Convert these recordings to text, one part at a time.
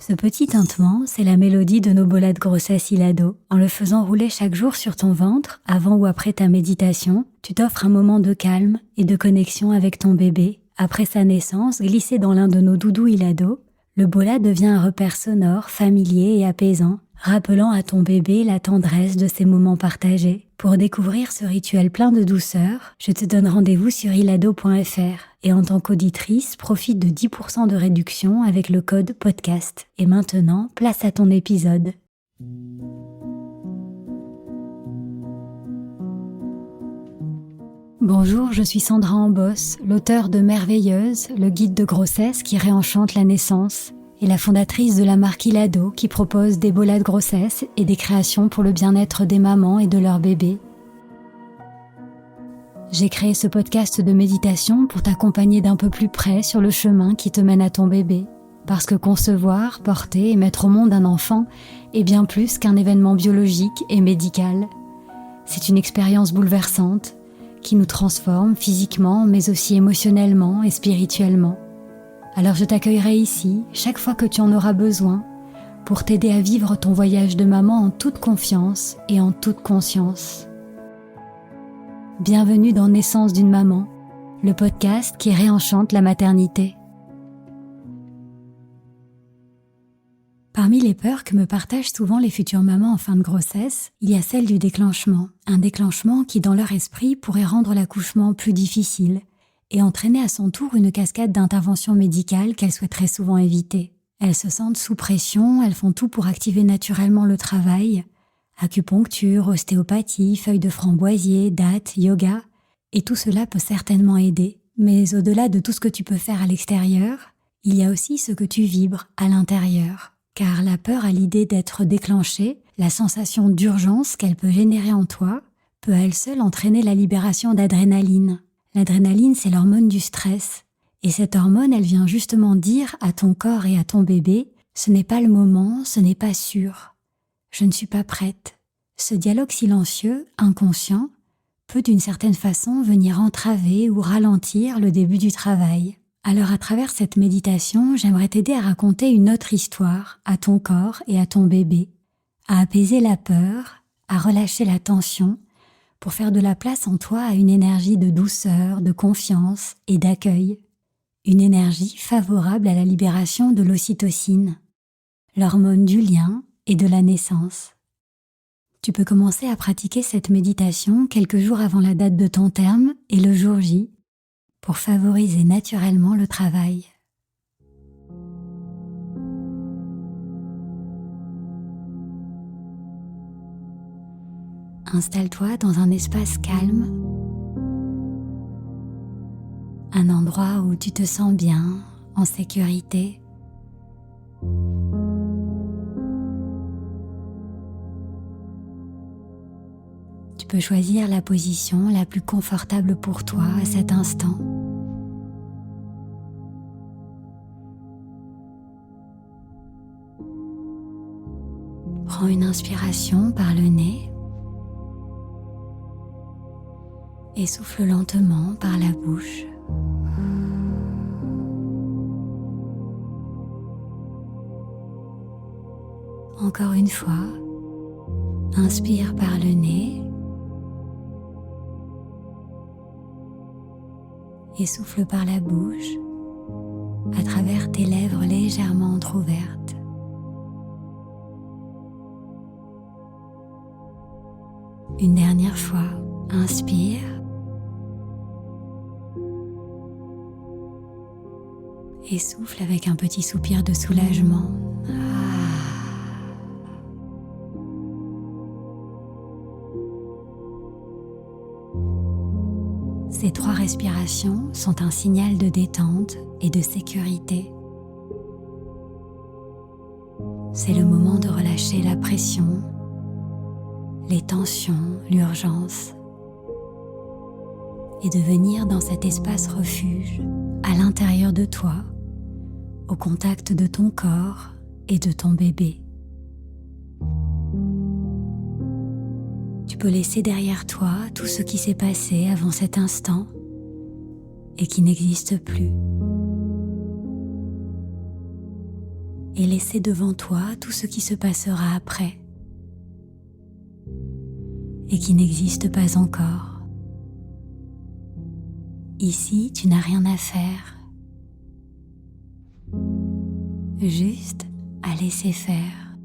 Ce petit tintement, c'est la mélodie de nos bolas de grossesse Ilado. En le faisant rouler chaque jour sur ton ventre, avant ou après ta méditation, tu t'offres un moment de calme et de connexion avec ton bébé. Après sa naissance, glissé dans l'un de nos doudous Ilado, le bola devient un repère sonore, familier et apaisant, rappelant à ton bébé la tendresse de ces moments partagés. Pour découvrir ce rituel plein de douceur, je te donne rendez-vous sur ilado.fr et en tant qu'auditrice, profite de 10% de réduction avec le code podcast. Et maintenant, place à ton épisode. Bonjour, je suis Sandra Ambos, l'auteure de Merveilleuse, le guide de grossesse qui réenchante la naissance, et la fondatrice de la marque Ilado qui propose des bolas de grossesse et des créations pour le bien-être des mamans et de leurs bébés. J'ai créé ce podcast de méditation pour t'accompagner d'un peu plus près sur le chemin qui te mène à ton bébé. Parce que concevoir, porter et mettre au monde un enfant est bien plus qu'un événement biologique et médical. C'est une expérience bouleversante qui nous transforme physiquement mais aussi émotionnellement et spirituellement. Alors je t'accueillerai ici chaque fois que tu en auras besoin pour t'aider à vivre ton voyage de maman en toute confiance et en toute conscience. Bienvenue dans Naissance d'une maman, le podcast qui réenchante la maternité. Parmi les peurs que me partagent souvent les futures mamans en fin de grossesse, il y a celle du déclenchement. Un déclenchement qui, dans leur esprit, pourrait rendre l'accouchement plus difficile et entraîner à son tour une cascade d'interventions médicales qu'elles souhaiteraient souvent éviter. Elles se sentent sous pression, elles font tout pour activer naturellement le travail, acupuncture, ostéopathie, feuilles de framboisier, dattes, yoga, et tout cela peut certainement aider. Mais au-delà de tout ce que tu peux faire à l'extérieur, il y a aussi ce que tu vibres à l'intérieur. Car la peur à l'idée d'être déclenchée, la sensation d'urgence qu'elle peut générer en toi, peut à elle seule entraîner la libération d'adrénaline. L'adrénaline, c'est l'hormone du stress. Et cette hormone, elle vient justement dire à ton corps et à ton bébé, ce n'est pas le moment, ce n'est pas sûr. Je ne suis pas prête. Ce dialogue silencieux, inconscient, peut d'une certaine façon venir entraver ou ralentir le début du travail. Alors à travers cette méditation, j'aimerais t'aider à raconter une autre histoire à ton corps et à ton bébé, à apaiser la peur, à relâcher la tension, pour faire de la place en toi à une énergie de douceur, de confiance et d'accueil. Une énergie favorable à la libération de l'ocytocine, l'hormone du lien et de la naissance. Tu peux commencer à pratiquer cette méditation quelques jours avant la date de ton terme et le jour J pour favoriser naturellement le travail. Installe-toi dans un espace calme, un endroit où tu te sens bien, en sécurité. Tu peux choisir la position la plus confortable pour toi à cet instant. Prends une inspiration par le nez et souffle lentement par la bouche. Encore une fois, inspire par le nez et souffle par la bouche à travers tes lèvres légèrement entrouvertes. Une dernière fois, inspire et souffle avec un petit soupir de soulagement. Ces 3 respirations sont un signal de détente et de sécurité. C'est le moment de relâcher la pression, les tensions, l'urgence, et de venir dans cet espace refuge, à l'intérieur de toi, au contact de ton corps et de ton bébé. Tu peux laisser derrière toi tout ce qui s'est passé avant cet instant et qui n'existe plus. et laisser devant toi tout ce qui se passera après et qui n'existe pas encore. Ici, tu n'as rien à faire, juste à laisser faire.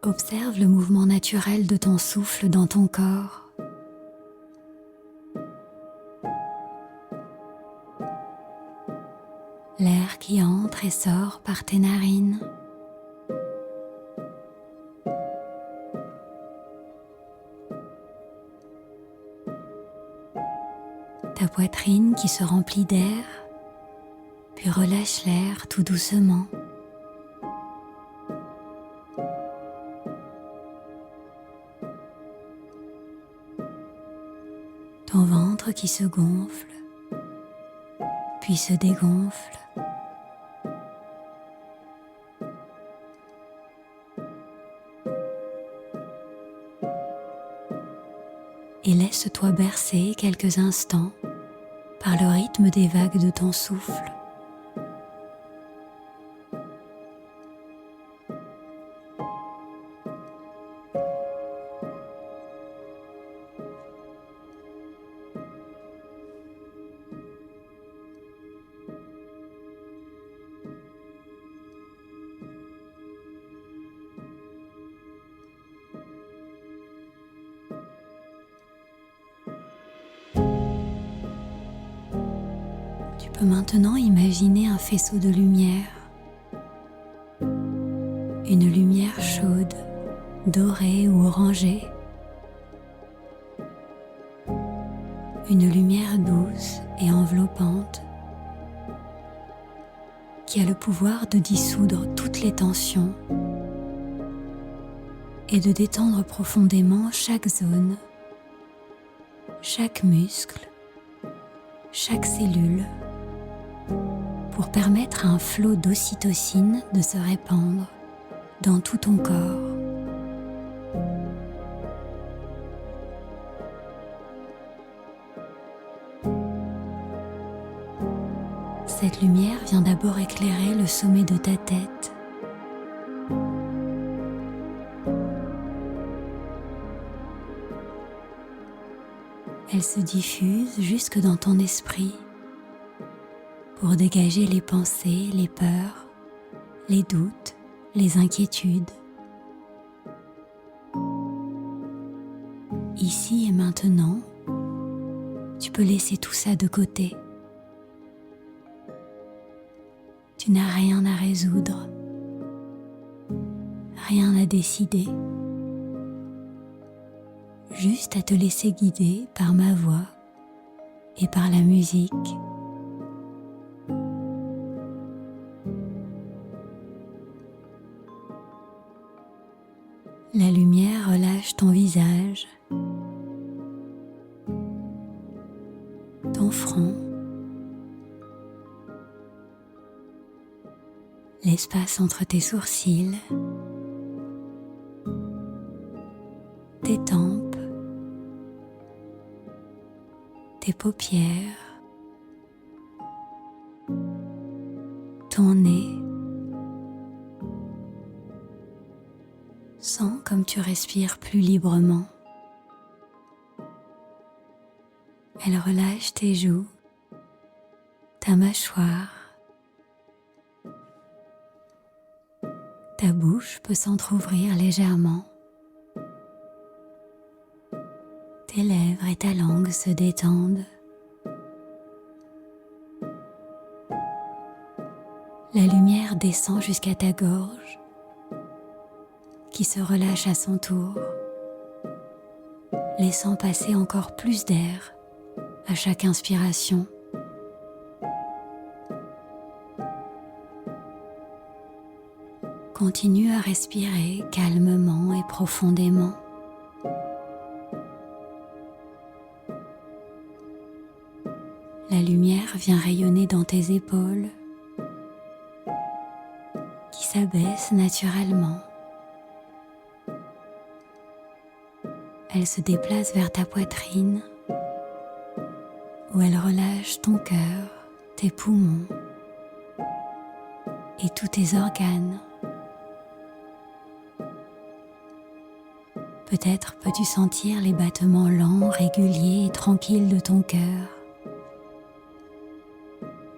Observe le mouvement naturel de ton souffle dans ton corps. L'air qui entre et sort par tes narines. Ta poitrine qui se remplit d'air, puis relâche l'air tout doucement. Ton ventre qui se gonfle, puis se dégonfle. Et laisse-toi bercer quelques instants par le rythme des vagues de ton souffle. Tu peux maintenant imaginer un faisceau de lumière, une lumière chaude, dorée ou orangée, une lumière douce et enveloppante qui a le pouvoir de dissoudre toutes les tensions et de détendre profondément chaque zone, chaque muscle, chaque cellule, pour permettre à un flot d'ocytocine de se répandre dans tout ton corps. Cette lumière vient d'abord éclairer le sommet de ta tête. Elle se diffuse jusque dans ton esprit pour dégager les pensées, les peurs, les doutes, les inquiétudes. Ici et maintenant, tu peux laisser tout ça de côté. Tu n'as rien à résoudre, rien à décider, juste à te laisser guider par ma voix et par la musique. La lumière relâche ton visage, ton front, l'espace entre tes sourcils, tes tempes, tes paupières, ton nez. Sens comme tu respires plus librement. Elle relâche tes joues, ta mâchoire. Ta bouche peut s'entrouvrir légèrement. Tes lèvres et ta langue se détendent. La lumière descend jusqu'à ta gorge, qui se relâche à son tour, laissant passer encore plus d'air à chaque inspiration. Continue à respirer calmement et profondément. La lumière vient rayonner dans tes épaules, qui s'abaissent naturellement. Elle se déplace vers ta poitrine, où elle relâche ton cœur, tes poumons et tous tes organes. Peut-être peux-tu sentir les battements lents, réguliers et tranquilles de ton cœur,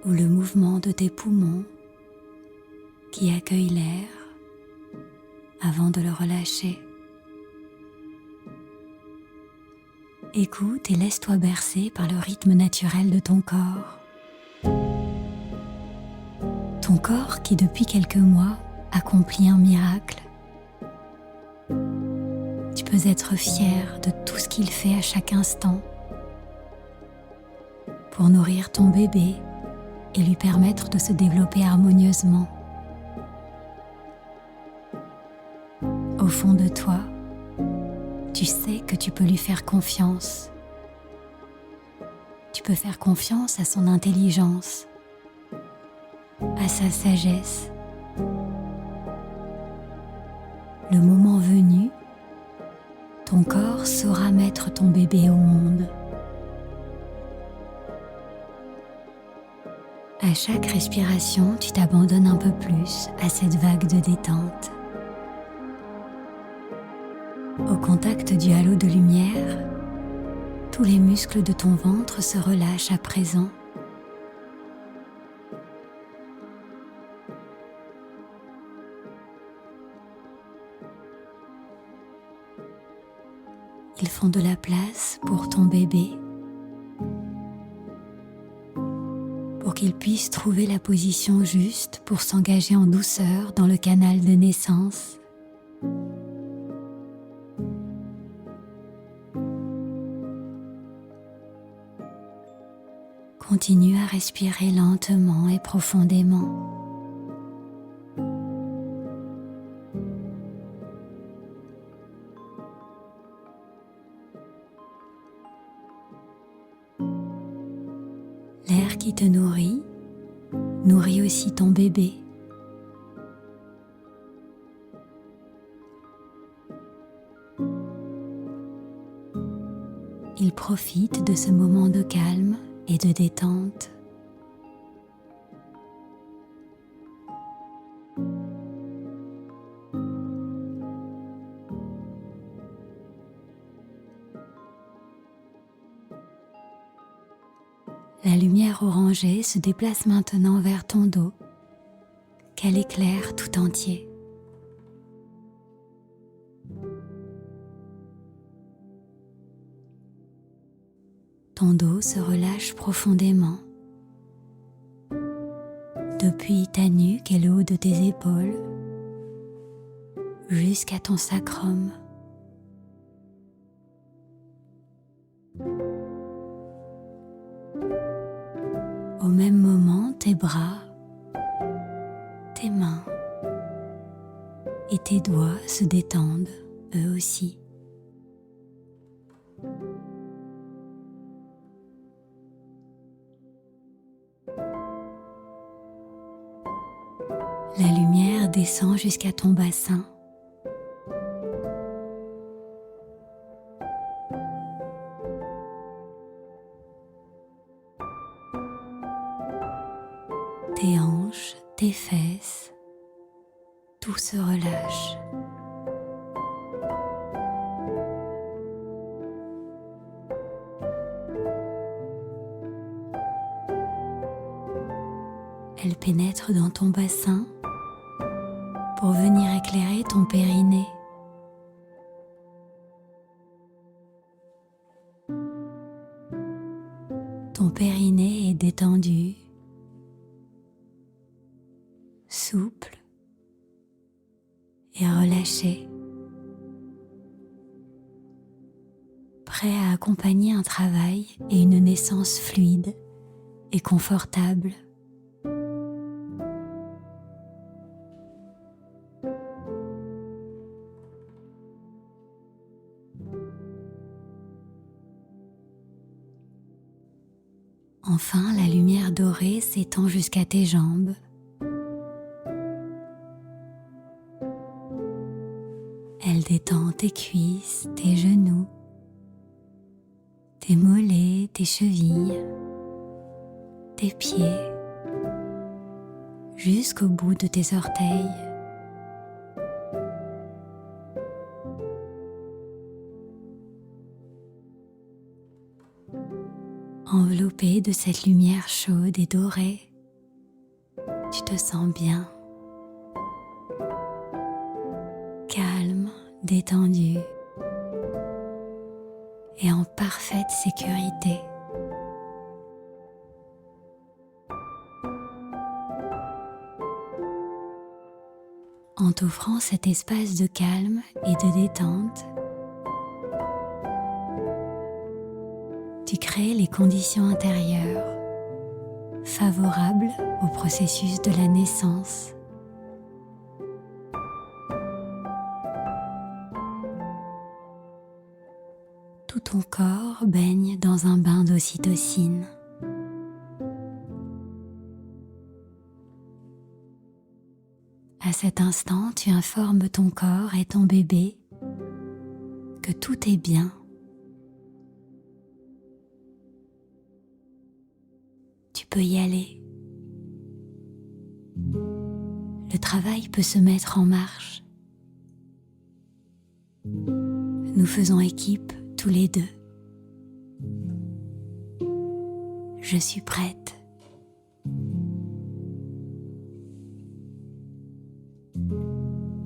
ou le mouvement de tes poumons qui accueillent l'air avant de le relâcher. Écoute et laisse-toi bercer par le rythme naturel de ton corps. Ton corps qui depuis quelques mois accomplit un miracle. Tu peux être fier de tout ce qu'il fait à chaque instant pour nourrir ton bébé et lui permettre de se développer harmonieusement. Au fond de toi, tu sais que tu peux lui faire confiance. Tu peux faire confiance à son intelligence, à sa sagesse. Le moment venu, ton corps saura mettre ton bébé au monde. À chaque respiration, tu t'abandonnes un peu plus à cette vague de détente. Au contact du halo de lumière, tous les muscles de ton ventre se relâchent à présent. Ils font de la place pour ton bébé, pour qu'il puisse trouver la position juste pour s'engager en douceur dans le canal de naissance. Continue à respirer lentement et profondément. L'air qui te nourrit aussi ton bébé. Il profite de ce moment de calme et de détente. La lumière orangée se déplace maintenant vers ton dos, qu'elle éclaire tout entier. Ton dos se relâche profondément, depuis ta nuque et le haut de tes épaules, jusqu'à ton sacrum. Au même moment, tes bras, tes mains et tes doigts se détendent eux aussi. La lumière descend jusqu'à ton bassin. Tes hanches, tes fesses, tout se relâche. Elle pénètre dans ton bassin pour venir éclairer ton périnée. Ton périnée est détendu, souple et relâché, prêt à accompagner un travail et une naissance fluide et confortable. Enfin, la lumière dorée s'étend jusqu'à tes jambes. Elle détend tes cuisses, tes genoux tes mollets, tes chevilles, tes pieds, jusqu'au bout de tes orteils. Enveloppé de cette lumière chaude et dorée, tu te sens bien, calme, détendu et en parfaite sécurité. En t'offrant cet espace de calme et de détente, tu crées les conditions intérieures favorables au processus de la naissance. Tout ton corps baigne dans un bain d'ocytocine. À cet instant, tu informes ton corps et ton bébé que tout est bien. Tu peux y aller. Le travail peut se mettre en marche. Nous faisons équipe tous les deux. Je suis prête.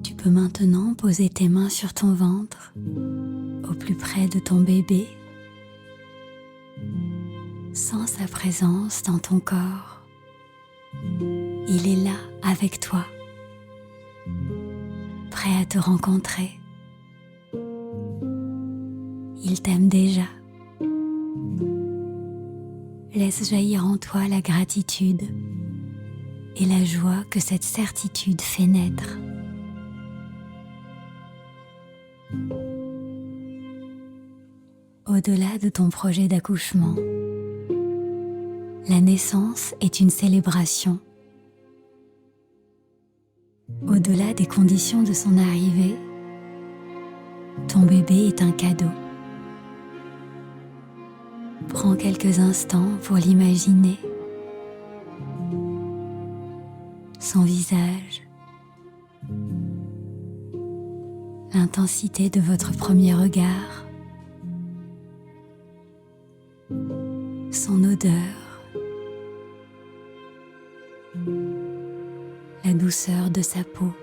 Tu peux maintenant poser tes mains sur ton ventre, au plus près de ton bébé. Sens sa présence dans ton corps. Il est là avec toi, prêt à te rencontrer. Il t'aime déjà. Laisse jaillir en toi la gratitude et la joie que cette certitude fait naître. Au-delà de ton projet d'accouchement, la naissance est une célébration. Au-delà des conditions de son arrivée, ton bébé est un cadeau. Prends quelques instants pour l'imaginer. Son visage, l'intensité de votre premier regard, son odeur, la douceur de sa peau,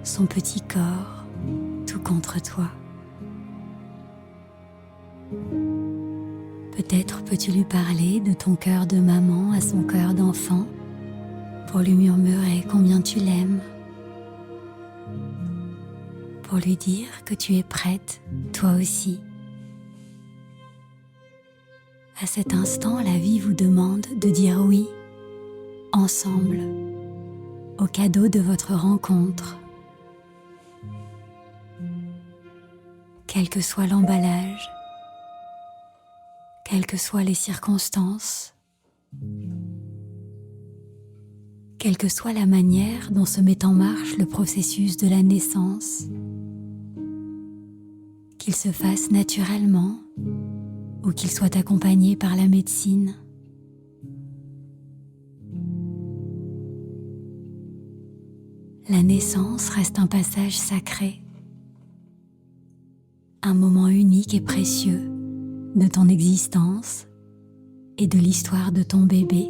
son petit corps tout contre toi. Peut-être peux-tu lui parler de ton cœur de maman à son cœur d'enfant pour lui murmurer combien tu l'aimes, pour lui dire que tu es prête, toi aussi. À cet instant, la vie vous demande de dire oui, ensemble, au cadeau de votre rencontre. Quel que soit l'emballage, quelles que soient les circonstances, quelle que soit la manière dont se met en marche le processus de la naissance, qu'il se fasse naturellement ou qu'il soit accompagné par la médecine. La naissance reste un passage sacré, un moment unique et précieux de ton existence et de l'histoire de ton bébé.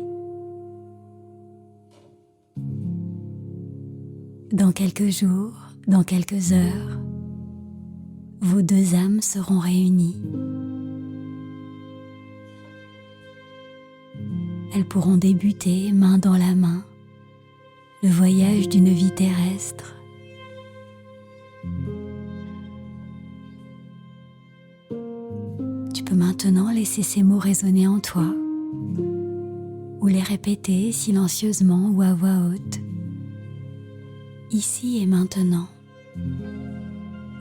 Dans quelques jours, dans quelques heures, vos deux âmes seront réunies. Elles pourront débuter main dans la main le voyage d'une vie terrestre. Tu peux maintenant laisser ces mots résonner en toi ou les répéter silencieusement ou à voix haute. Ici et maintenant,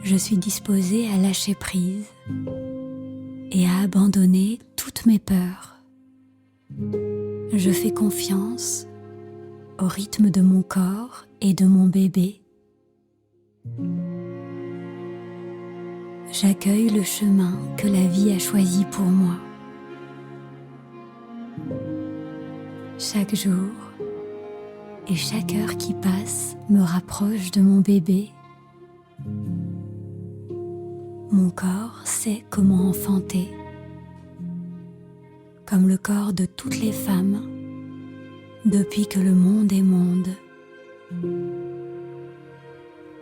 je suis disposée à lâcher prise et à abandonner toutes mes peurs. Je fais confiance au rythme de mon corps et de mon bébé. J'accueille le chemin que la vie a choisi pour moi. Chaque jour et chaque heure qui passe me rapproche de mon bébé. Mon corps sait comment enfanter, comme le corps de toutes les femmes, depuis que le monde est monde.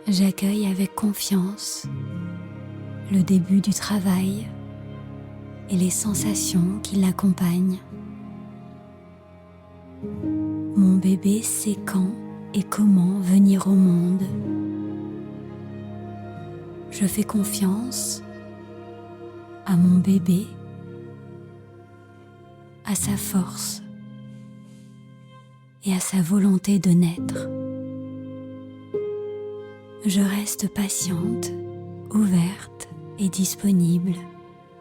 J'accueille avec confiance le début du travail et les sensations qui l'accompagnent. Mon bébé sait quand et comment venir au monde. Je fais confiance à mon bébé, à sa force et à sa volonté de naître. Je reste patiente, ouverte et disponible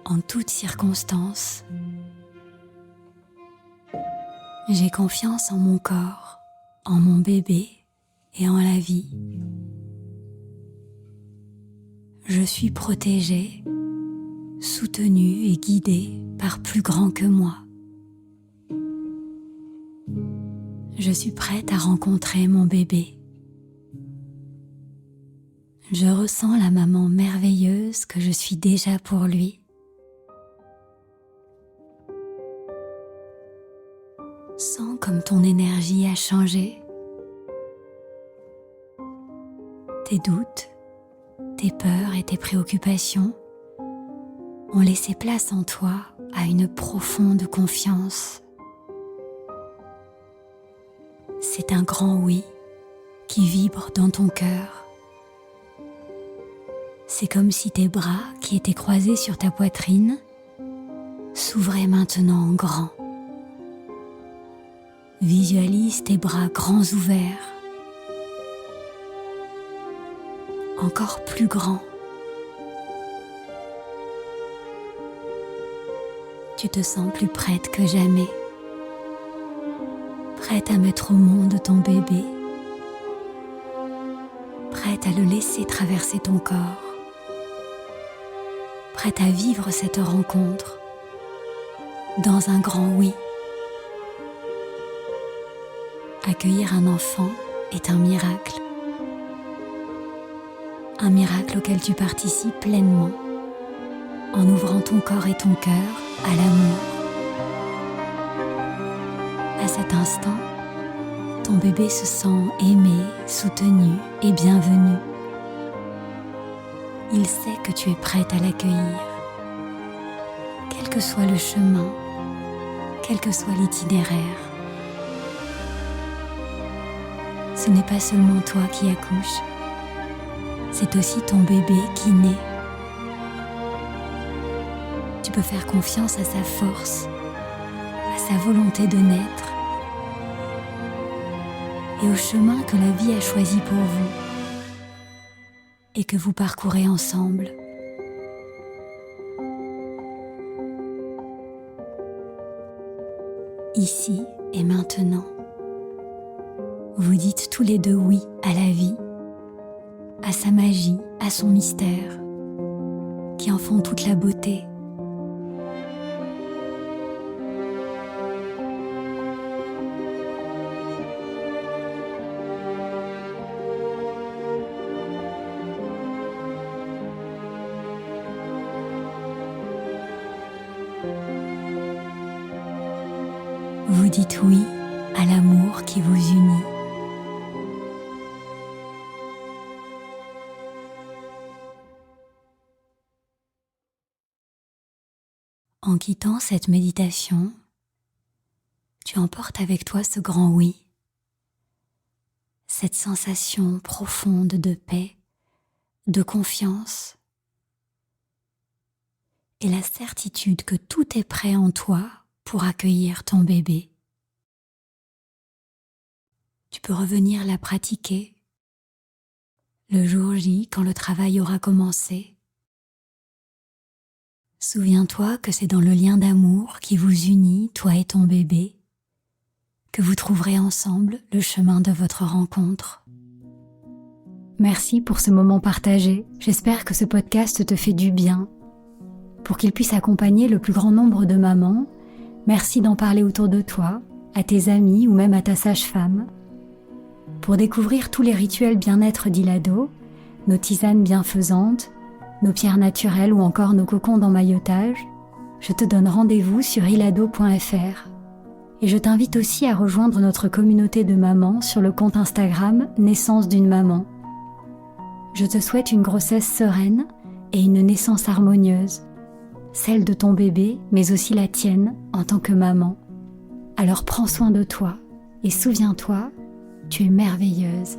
en toutes circonstances. J'ai confiance en mon corps, en mon bébé et en la vie. Je suis protégée, soutenue et guidée par plus grand que moi. Je suis prête à rencontrer mon bébé. Je ressens la maman merveilleuse que je suis déjà pour lui. Sens comme ton énergie a changé. Tes doutes, tes peurs et tes préoccupations ont laissé place en toi à une profonde confiance. C'est un grand oui qui vibre dans ton cœur. C'est comme si tes bras qui étaient croisés sur ta poitrine s'ouvraient maintenant en grand. Visualise tes bras grands ouverts, encore plus grands. Tu te sens plus prête que jamais, prête à mettre au monde ton bébé, prête à le laisser traverser ton corps, prête à vivre cette rencontre dans un grand oui. Accueillir un enfant est un miracle auquel tu participes pleinement en ouvrant ton corps et ton cœur à l'amour. À cet instant, ton bébé se sent aimé, soutenu et bienvenu. Il sait que tu es prête à l'accueillir. Quel que soit le chemin, quel que soit l'itinéraire. Ce n'est pas seulement toi qui accouches, c'est aussi ton bébé qui naît. Tu peux faire confiance à sa force, à sa volonté de naître et au chemin que la vie a choisi pour vous et que vous parcourez ensemble. Ici et maintenant, vous dites tous les deux oui à la vie, à sa magie, à son mystère, qui en font toute la beauté. Vous dites oui à l'amour qui vous unit. En quittant cette méditation, tu emportes avec toi ce grand oui, cette sensation profonde de paix, de confiance et la certitude que tout est prêt en toi pour accueillir ton bébé. Tu peux revenir la pratiquer le jour J quand le travail aura commencé. Souviens-toi que c'est dans le lien d'amour qui vous unit, toi et ton bébé, que vous trouverez ensemble le chemin de votre rencontre. Merci pour ce moment partagé. J'espère que ce podcast te fait du bien. Pour qu'il puisse accompagner le plus grand nombre de mamans, merci d'en parler autour de toi, à tes amis ou même à ta sage-femme. Pour découvrir tous les rituels bien-être d'Ilado, nos tisanes bienfaisantes, nos pierres naturelles ou encore nos cocons d'emmaillotage, je te donne rendez-vous sur ilado.fr. Et je t'invite aussi à rejoindre notre communauté de mamans sur le compte Instagram Naissance d'une maman. Je te souhaite une grossesse sereine et une naissance harmonieuse, celle de ton bébé, mais aussi la tienne en tant que maman. Alors prends soin de toi et souviens-toi, tu es merveilleuse.